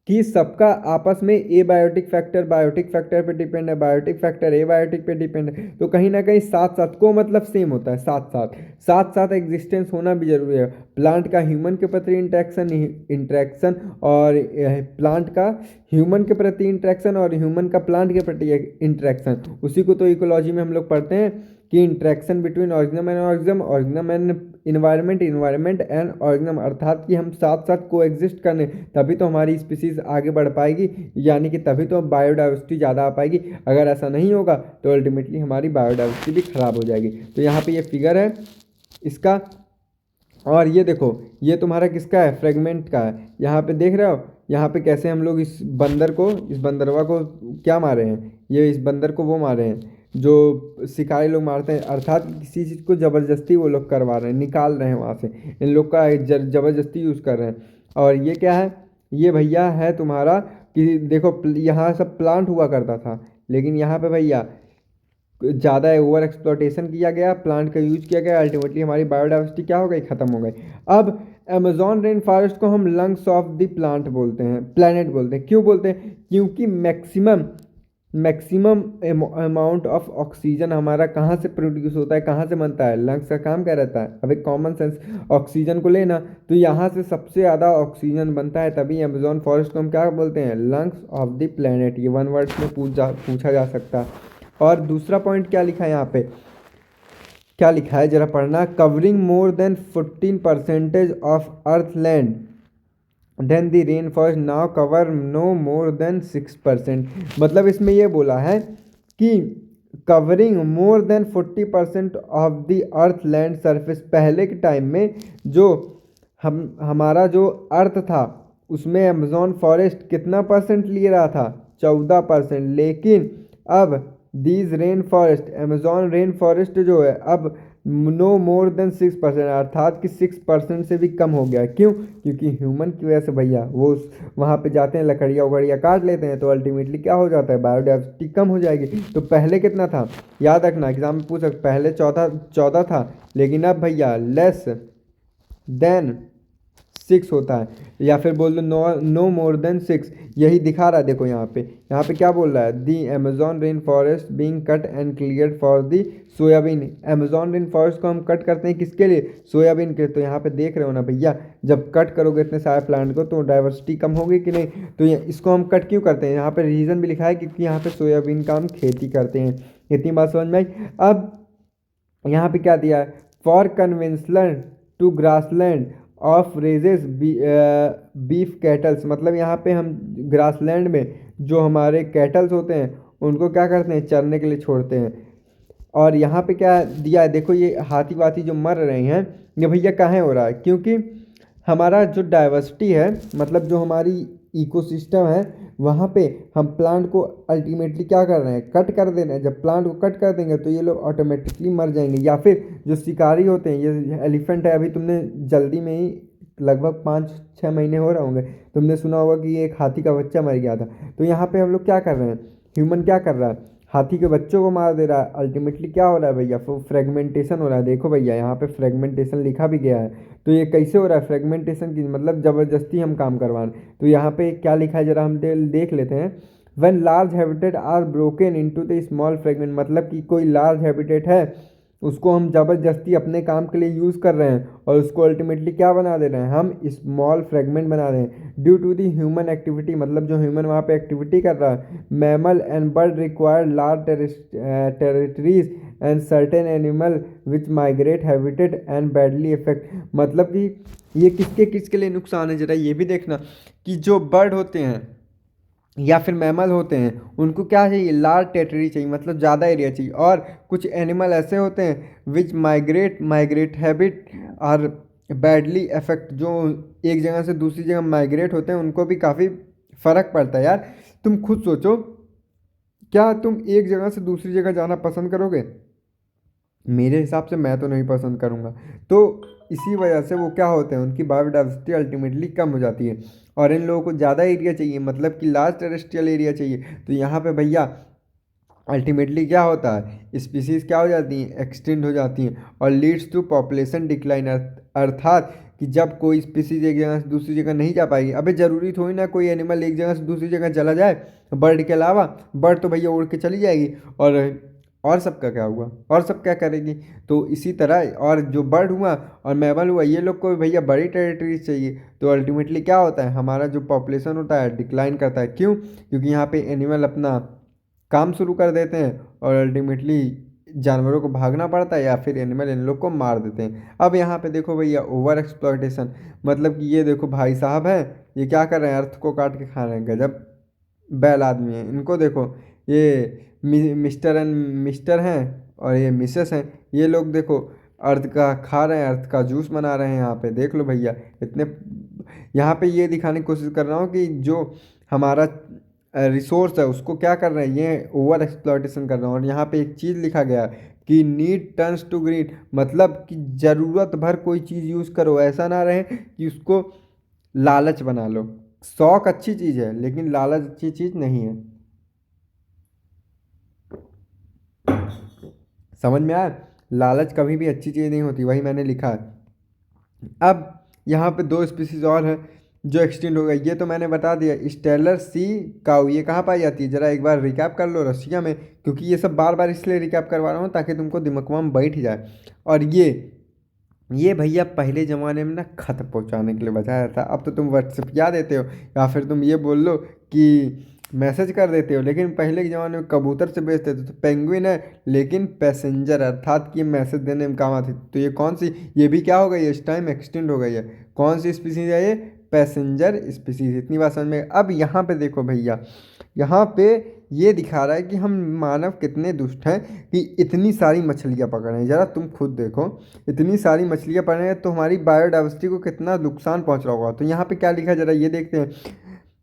कि सबका आपस में ए बायोटिक फैक्टर पे डिपेंड है, बायोटिक फैक्टर ए बायोटिक पे डिपेंड है, तो कहीं ना कहीं साथ साथ को मतलब सेम होता है, साथ साथ एग्जिस्टेंस होना भी जरूरी है। प्लांट का ह्यूमन के प्रति इंट्रैक्शन इंट्रैक्शन और प्लांट का ह्यूमन के प्रति इंट्रैक्शन और ह्यूमन का प्लांट के प्रति इंट्रैक्शन, उसी को तो इकोलॉजी में हम लोग पढ़ते हैं कि interaction between organism and environment and organism, अर्थात कि हम साथ साथ को एग्जिस्ट करने, तभी तो हमारी स्पीसीज आगे बढ़ पाएगी, यानी कि तभी तो बायोडाइवर्सिटी ज़्यादा आ पाएगी। अगर ऐसा नहीं होगा तो अल्टीमेटली हमारी बायोडाइवर्सिटी भी खराब हो जाएगी। तो यहाँ पे ये फिगर है इसका, और ये देखो ये तुम्हारा किसका है, फ्रेगमेंट का है। यहाँ पे देख रहे हो यहाँ पे कैसे हम लोग इस बंदरवा को क्या मारे हैं, ये इस बंदर को वो मारे हैं जो शिकारी लोग मारते हैं, अर्थात किसी चीज़ को ज़बरदस्ती वो लोग करवा रहे हैं, निकाल रहे हैं वहाँ से, इन लोग का ज़बरदस्ती यूज़ कर रहे हैं। और ये क्या है, ये भैया है तुम्हारा कि देखो यहाँ सब प्लांट हुआ करता था, लेकिन यहाँ पे भैया ज़्यादा ओवर एक्सप्लॉटेशन किया गया, प्लांट का यूज किया गया, अल्टीमेटली हमारी बायोडाइवर्सिटी क्या हो गई, ख़त्म हो गई। अब अमेजॉन रेन फॉरेस्ट को हम लंग्स ऑफ द प्लांट बोलते हैं, प्लैनेट बोलते हैं। क्यों बोलते हैं, क्योंकि मैक्सिमम अमाउंट ऑफ ऑक्सीजन हमारा कहाँ से प्रोड्यूस होता है, कहाँ से बनता है, लंग्स का काम क्या रहता है, अब एक कॉमन सेंस ऑक्सीजन को लेना, तो यहाँ से सबसे ज़्यादा ऑक्सीजन बनता है, तभी अमेजॉन फॉरेस्ट को हम क्या बोलते हैं, लंग्स ऑफ द प्लैनेट। ये वन वर्ड में पूछा जा सकता है। और दूसरा पॉइंट क्या लिखा है यहाँ पे, क्या लिखा है जरा पढ़ना, covering more than 14% of earth land then the rain forest now cover no more than 6%। मतलब इसमें ये बोला है कि covering more than 40% of the earth land surface, पहले के टाइम में जो हमारा जो अर्थ था उसमें अमेजॉन फॉरेस्ट कितना परसेंट ले रहा था, 14%, लेकिन अब these rain forest, Amazon rain forest जो है अब नो मोर देन 6%, अर्थात कि 6% से भी कम हो गया। क्यों, क्योंकि ह्यूमन की वजह से भैया वो वहाँ पे जाते हैं, लकड़ियाँ उकड़ियाँ काट लेते हैं, तो अल्टीमेटली क्या हो जाता है, बायोडाइवर्सिटी कम हो जाएगी। तो पहले कितना था, याद रखना एग्जाम में पूछ सकते, पहले 14 था, लेकिन अब भैया लेस देन 6 होता है, या फिर बोल दो नो मोर देन 6, यही दिखा रहा है। देखो यहाँ पे क्या बोल रहा है, the Amazon rain forest being cut and cleared for the soybean. Amazon rain forest को हम कट करते हैं किसके लिए, सोयाबीन के। तो यहाँ पे देख रहे हो ना भैया, जब कट करोगे इतने सारे प्लांट को तो डाइवर्सिटी कम होगी कि नहीं। तो इसको हम कट क्यों करते हैं, यहाँ पे रीज़न भी लिखा है क्योंकि यहाँ पे सोयाबीन का हम खेती करते हैं। इतनी बात समझ में आई। अब यहाँ पे क्या दिया है, for conventional to grassland of raises beef kettles, मतलब यहाँ पे हम ग्रासलैंड में जो हमारे कैटल्स होते हैं उनको क्या करते हैं, चरने के लिए छोड़ते हैं। और यहाँ पे क्या दिया है, देखो ये हाथी वाथी जो मर रहे हैं, ये भैया काहे हो रहा है, क्योंकि हमारा जो डाइवर्सिटी है, मतलब जो हमारी इकोसिस्टम है, वहाँ पे हम प्लांट को अल्टीमेटली क्या कर रहे हैं, कट कर दे रहे हैं। जब प्लांट को कट कर देंगे तो ये लोग ऑटोमेटिकली मर जाएंगे। या फिर जो शिकारी होते हैं, ये एलिफेंट है, अभी तुमने जल्दी में ही लगभग 5-6 महीने हो रहे होंगे, तुमने सुना होगा कि एक हाथी का बच्चा मर गया था। तो यहाँ पे हम लोग क्या कर रहे हैं, ह्यूमन क्या कर रहा है, हाथी के बच्चों को मार दे रहा है। अल्टीमेटली क्या हो रहा है भैया, फ्रेगमेंटेशन हो रहा है। देखो भैया यहाँ पे फ्रेगमेंटेशन लिखा भी गया है। तो ये कैसे हो रहा है फ्रेगमेंटेशन की, मतलब ज़बरदस्ती हम काम करवा रहे हैं। तो यहाँ पे क्या लिखा है जरा हम देख लेते हैं, when large habitat are broken into the small fragment, मतलब कि कोई लार्ज हैबिटेट है उसको हम ज़बरदस्ती अपने काम के लिए यूज़ कर रहे हैं और उसको अल्टीमेटली क्या बना दे रहे हैं, हम स्मॉल फ्रेगमेंट बना रहे हैं। Due to the human activity, मतलब जो ह्यूमन वहाँ पे एक्टिविटी कर रहा है, mammal and bird require large territories and certain animal which migrate habitat and badly effect, मतलब कि ये किसके किसके लिए नुकसान है, जरा ये भी देखना कि जो बर्ड होते हैं या फिर मैमल होते हैं उनको क्या चाहिए, लार्ज टेरिटरी चाहिए, मतलब ज़्यादा एरिया चाहिए। और कुछ एनिमल ऐसे होते हैं विच माइग्रेट हैबिट और बैडली अफेक्ट, जो एक जगह से दूसरी जगह माइग्रेट होते हैं उनको भी काफ़ी फ़र्क पड़ता है। यार तुम खुद सोचो, क्या तुम एक जगह से दूसरी जगह जाना पसंद करोगे, मेरे हिसाब से मैं तो नहीं पसंद करूँगा। तो इसी वजह से वो क्या होते हैं, उनकी बायोडाइवर्सिटी अल्टीमेटली कम हो जाती है। और इन लोगों को ज़्यादा एरिया चाहिए, मतलब कि लार्ज टेरेस्ट्रियल एरिया चाहिए। तो यहाँ पे भैया अल्टीमेटली क्या होता है, स्पीसीज क्या हो जाती हैं, एक्सटिंक्ट हो जाती हैं, और लीड्स टू पॉपुलेशन डिक्लाइन। अर्थात कि जब कोई स्पीसीज एक जगह से दूसरी जगह नहीं जा पाएगी। अबे ज़रूरी थोड़ी ना कोई एनिमल एक जगह से दूसरी जगह चला जाए बर्ड के अलावा। बर्ड तो भैया उड़ के चली जाएगी, और सबका क्या हुआ, और सब क्या करेगी। तो इसी तरह और जो बर्ड हुआ और मैमल हुआ, ये लोग को भी भैया बड़ी टेरिटरीज चाहिए। तो अल्टीमेटली क्या होता है, हमारा जो पॉपुलेशन होता है डिक्लाइन करता है। क्यों? क्योंकि यहाँ पे एनिमल अपना काम शुरू कर देते हैं और अल्टीमेटली जानवरों को भागना पड़ता है, या फिर एनिमल इन लोग को मार देते हैं। अब यहाँ पे देखो भैया ओवर एक्सप्लॉयटेशन, मतलब कि ये देखो भाई साहब हैं, ये क्या कर रहे हैं, अर्थ को काट के खा रहे हैं। गजब बैल आदमी है। इनको देखो, ये मिस्टर एंड मिस्टर हैं और ये मिसेस हैं। ये लोग देखो अर्थ का खा रहे हैं, अर्थ का जूस बना रहे हैं। यहाँ पे देख लो भैया, इतने यहाँ पे ये दिखाने की कोशिश कर रहा हूँ कि जो हमारा रिसोर्स है उसको क्या कर रहे हैं, ये ओवर एक्सप्लॉयटेशन कर रहे हैं। और यहाँ पे एक चीज़ लिखा गया है कि नीड टर्न्स टू ग्रीड, मतलब कि ज़रूरत भर कोई चीज़ यूज़ करो, ऐसा ना रहे कि उसको लालच बना लो। शौक अच्छी चीज़ है लेकिन लालच अच्छी चीज़ नहीं है। समझ में आया? लालच कभी भी अच्छी चीज़ नहीं होती, वही मैंने लिखा है। अब यहाँ पे दो स्पीसीज और हैं जो एक्सटिंक्ट हो गए, ये तो मैंने बता दिया। स्टेलर सी काऊ ये कहाँ पाई जाती है, जरा एक बार रिकैप कर लो, रशिया में। क्योंकि ये सब बार बार इसलिए रिकैप करवा रहा हूँ ताकि तुमको दिमाग में बैठ जाए। और ये भैया पहले ज़माने में ना खत पहुंचाने के लिए बताया था। अब तो तुम व्हाट्सएप या देते हो, या फिर तुम ये बोल लो कि मैसेज कर देते हो। लेकिन पहले के ज़माने में कबूतर से भेजते थे। तो पेंगुइन है लेकिन पैसेंजर, अर्थात कि मैसेज देने में काम आती थी। तो ये कौन सी, ये भी क्या हो गई है, इस टाइम एक्सटेंड हो गई है। कौन सी स्पीसीज है ये, पैसेंजर स्पीसीज। इतनी बात समझ में। अब यहाँ पे देखो भैया, यहाँ पे ये दिखा रहा है कि हम मानव कितने दुष्ट हैं कि इतनी सारी मछलियाँ पकड़ रहे हैं। ज़रा तुम खुद देखो, इतनी सारी मछलियाँ पकड़ रहे हैं तो हमारी बायोडाइवर्सिटी को कितना नुकसान पहुंच रहा होगा। तो यहाँ पे क्या लिखा है, जरा ये देखते हैं।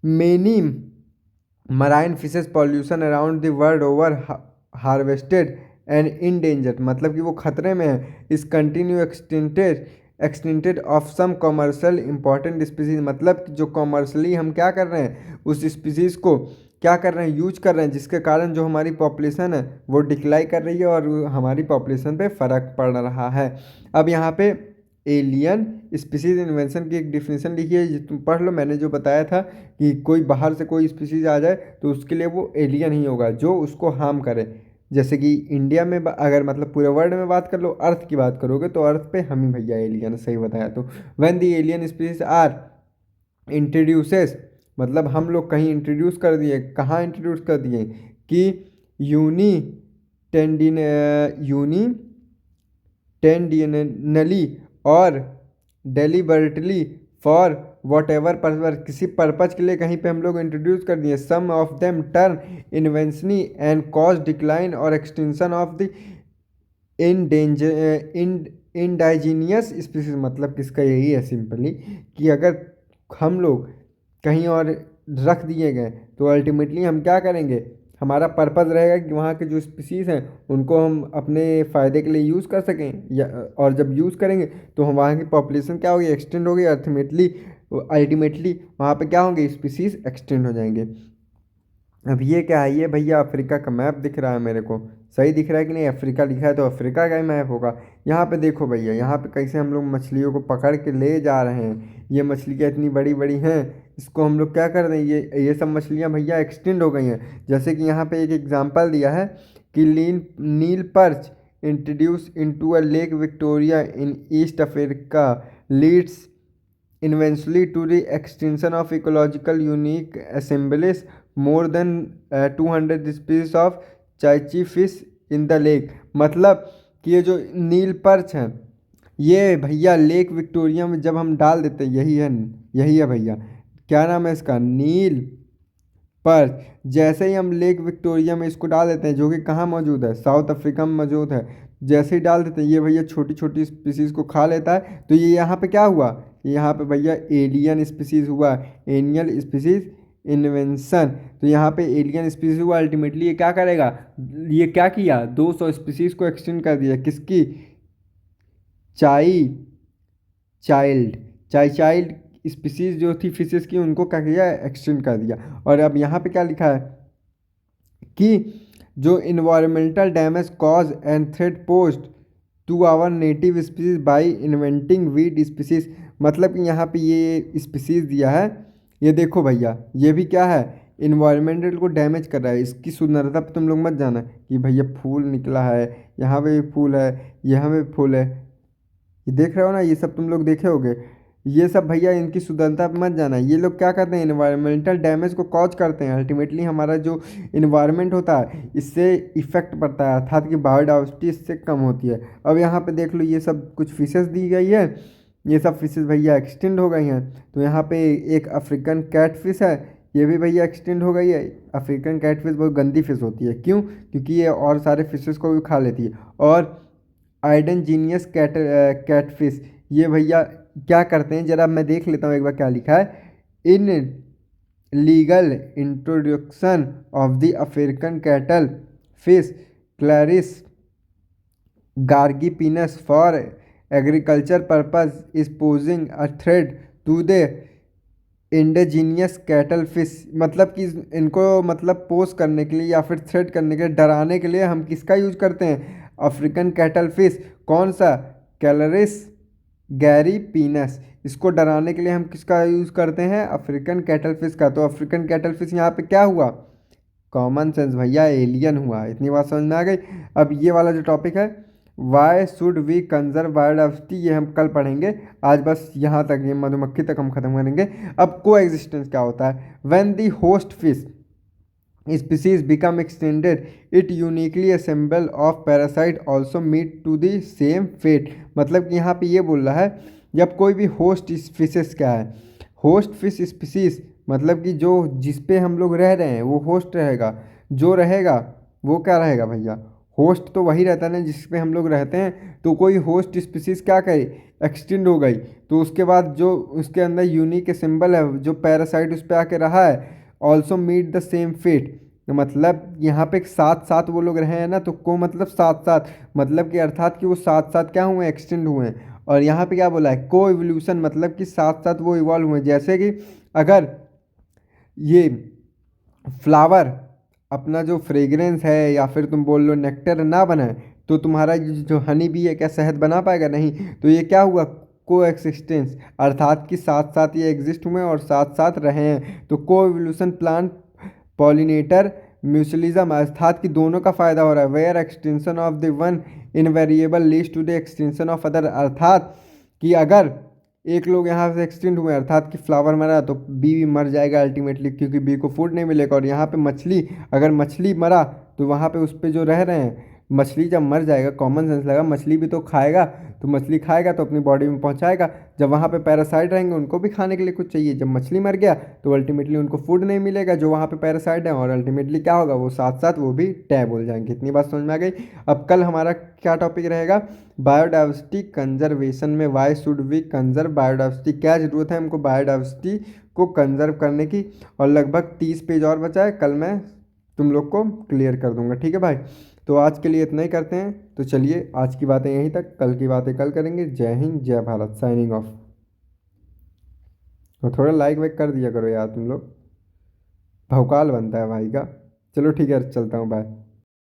Many marine fishes pollution around the world over harvested and endangered, मतलब कि वो खतरे में है। इस continue extincted of some commercial important species, मतलब कि जो कॉमर्शली हम क्या कर रहे हैं, उस स्पीसीज को क्या कर रहे हैं, यूज कर रहे हैं, जिसके कारण जो हमारी पॉपुलेशन है वो डिक्लाइन कर रही है और हमारी पॉपुलेशन पे फ़र्क पड़ रहा है। अब यहाँ पे एलियन स्पीसीज इन्वेंशन की एक डिफिनेशन लिखी है, तुम पढ़ लो। मैंने जो बताया था कि कोई बाहर से कोई स्पीसीज आ जाए तो उसके लिए वो एलियन ही होगा जो उसको हार्म करे। जैसे कि इंडिया में अगर मतलब पूरे वर्ल्ड में बात कर लो, अर्थ की बात करोगे तो अर्थ पे हम ही भैया एलियन, सही बताया। तो when the alien species are introduces, मतलब हम लोग कहीं इंट्रोड्यूस कर दिए, कहाँ इंट्रोड्यूस कर दिए कि यूनी टेंडिन यूनी टेंडिनली और deliberately for whatever purpose, किसी पर्पज के लिए कहीं पे हम लोग इंट्रोड्यूस कर दिए। Some of them turn invasive and cause decline और extinction of the indigenous species, मतलब किसका यही है सिंपली कि अगर हम लोग कहीं और रख दिए गए तो अल्टीमेटली हम क्या करेंगे, हमारा पर्पज़ रहेगा कि वहाँ के जो स्पीसीज़ हैं उनको हम अपने फ़ायदे के लिए यूज़ कर सकें, या और जब यूज़ करेंगे तो हम वहाँ की पॉपुलेशन क्या होगी, एक्सटेंड होगी। अल्टीमेटली वहाँ पे क्या होंगे, स्पीसीज़ एक्सटेंड हो जाएंगे। अब ये क्या है, ये भैया अफ्रीका का मैप दिख रहा है मेरे को, सही दिख रहा है कि नहीं? अफ्रीका लिखा है तो अफ्रीका का ही मैप होगा। यहाँ पे देखो भैया, यहाँ पे कैसे हम लोग मछलियों को पकड़ के ले जा रहे हैं। ये मछलियाँ इतनी बड़ी बड़ी हैं, इसको हम लोग क्या कर रहे हैं, ये सब मछलियाँ भैया एक्सटेंड हो गई हैं। जैसे कि यहाँ पे एक एग्जांपल दिया है कि Nile perch introduce into a Lake Victoria in East Africa leads eventually to the extinction of ecological unique assemblies, more than 200 species of चाइची फिश इन द लेक। मतलब कि ये जो नील पर्च है, ये भैया लेक विक्टोरिया में जब हम डाल देते हैं, यही है भैया, क्या नाम है इसका, नील पर्च। जैसे ही हम लेक विक्टोरिया में इसको डाल देते हैं, जो कि कहाँ मौजूद है, साउथ अफ्रीका में मौजूद है, जैसे ही डाल देते हैं ये भैया छोटी छोटी स्पीसीज़ को खा लेता है। तो ये यहाँ पे क्या हुआ, यहाँ पे भैया एलियन स्पीसीज़ हुआ, एनियल स्पीसीज़ इन्वेंशन। तो यहाँ पे एलियन स्पीसीज हुआ, अल्टीमेटली ये क्या करेगा, ये क्या किया, 200 स्पीसीज को एक्सटेंड कर दिया, किसकी, चाई चाइल्ड, चाइल्ड स्पीसीज जो थी फिशेस की, उनको क्या किया, एक्सटेंड कर दिया। और अब यहाँ पे क्या लिखा है कि जो environmental damage cause and threat post to our native species by inventing weed species. मतलब कि यहाँ पे ये स्पीसीज दिया है, ये देखो भैया, ये भी क्या है, इन्वायरमेंटल को डैमेज कर रहा है। इसकी सुंदरता पे तुम लोग मत जाना कि भैया फूल निकला है, यहाँ पे भी फूल है, यहाँ पे भी फूल है, ये देख रहे हो ना, ये सब तुम लोग देखे होगे। ये सब भैया इनकी सुंदरता पे मत जाना, ये लोग क्या करते हैं, इन्वायरमेंटल डैमेज को कॉज करते हैं। अल्टीमेटली हमारा जो इन्वायरमेंट होता है इससे इफेक्ट पड़ता है, अर्थात कि बायोडाइवर्सिटी इससे कम होती है। अब यहाँ पे देख लो, ये सब कुछ फिशेस दी गई है, ये सब फिशेस भैया एक्सटेंड हो गई हैं। तो यहाँ पे एक अफ्रीकन कैट फिश है, ये भी भैया एक्सटेंड हो गई है। अफ्रीकन कैट फिश बहुत गंदी फिश होती है, क्यों, क्योंकि ये और सारे फिशेस को भी खा लेती है। और आइडन जीनियस कैटफिश, ये भैया क्या करते हैं, जरा मैं देख लेता हूँ एक बार क्या लिखा है। Illegal introduction of the African catfish क्लैरिस गार्गीपिनस for agriculture purpose is posing a threat to the indigenous catfish. मतलब कि इनको मतलब पोस करने के लिए या फिर थ्रेट करने के लिए, डराने के लिए हम किसका यूज करते हैं, अफ्रीकन कैटल फिश। कौन सा, कैलरिस गैरी पीनस, इसको डराने के लिए हम किसका यूज करते हैं, अफ्रीकन कैटल फिश का। तो अफ्रीकन कैटल फिश यहाँ पे क्या हुआ, कॉमन सेंस भैया, एलियन हुआ। इतनी बात समझ में आ गई। अब ये वाला जो टॉपिक है, why should we conserve biodiversity, ये हम कल पढ़ेंगे। आज बस यहाँ तक, ये मधुमक्खी तक हम खत्म करेंगे। अब को एग्जिस्टेंस क्या होता है, when the host fish species become extended it uniquely assemble of parasite also meet to the same fate। मतलब कि यहाँ पे ये बोल रहा है, जब कोई भी होस्ट फिशेस क्या है, होस्ट फिश स्पीसीज, मतलब कि जो जिस पे हम लोग रह रहे हैं वो होस्ट रहेगा, जो रहेगा वो क्या रहेगा भैया, होस्ट तो वही रहता है ना जिस पे हम लोग रहते हैं। तो कोई होस्ट स्पीसीज क्या करे, एक्सटेंड हो गई, तो उसके बाद जो उसके अंदर यूनिक सिंबल है, जो पैरासाइट उस पर आके रहा है, also meet the same fate. मतलब यहाँ पे साथ साथ वो लोग रहे हैं ना, तो को मतलब साथ साथ, मतलब कि अर्थात कि वो साथ साथ क्या हुए, एक्सटेंड हुए हैं। और यहाँ पे क्या बोला है, को एवोल्यूशन, मतलब कि साथ साथ वो इवॉल्व हुए। जैसे कि अगर ये फ्लावर अपना जो फ्रेग्रेंस है या फिर तुम बोल लो नेक्टर ना बनाए, तो तुम्हारा जो हनी बी है क्या शहद बना पाएगा, नहीं। तो ये क्या हुआ, को एक्सिस्टेंस, अर्थात कि साथ साथ ये एग्जिस्ट हुए और साथ साथ रहे हैं। तो को एवोल्यूशन प्लांट पॉलिनेटर म्यूचुअलिज्म, अर्थात कि दोनों का फायदा हो रहा है। Where extension of the one invariable leads to the extension of other, अर्थात कि अगर एक लोग यहाँ से एक्सटेंड हुए, अर्थात कि फ्लावर मरा तो बी भी मर जाएगा अल्टीमेटली, क्योंकि बी को फूड नहीं मिलेगा। और यहाँ पे मछली, अगर मछली मरा तो वहाँ पे उस पे जो रह रहे हैं, मछली जब मर जाएगा, कॉमन सेंस लगा, मछली भी तो खाएगा, तो मछली खाएगा तो अपनी बॉडी में पहुँचाएगा। जब वहाँ पे पैरासाइट रहेंगे उनको भी खाने के लिए कुछ चाहिए, जब मछली मर गया तो अल्टीमेटली उनको फूड नहीं मिलेगा जो वहाँ पे पैरासाइट है, और अल्टीमेटली क्या होगा, वो साथ साथ वो भी टैब बोल जाएंगे। इतनी बात समझ में आ गई। अब कल हमारा क्या टॉपिक रहेगा, बायोडाइवर्सिटी कंजर्वेशन में why should we conserve biodiversity, क्या ज़रूरत है हमको बायोडाइवर्सिटी को कंजर्व करने की। और लगभग 30 पेज और बचा है, कल मैं तुम लोग को क्लियर कर दूंगा, ठीक है भाई। तो आज के लिए इतना ही करते हैं। तो चलिए आज की बातें यहीं तक, कल की बातें कल करेंगे। जय हिंद जय भारत, साइनिंग ऑफ। और थोड़ा लाइक वाइक कर दिया करो यार तुम लोग, भौकाल बनता है भाई का। चलो ठीक है, चलता हूँ, बाय।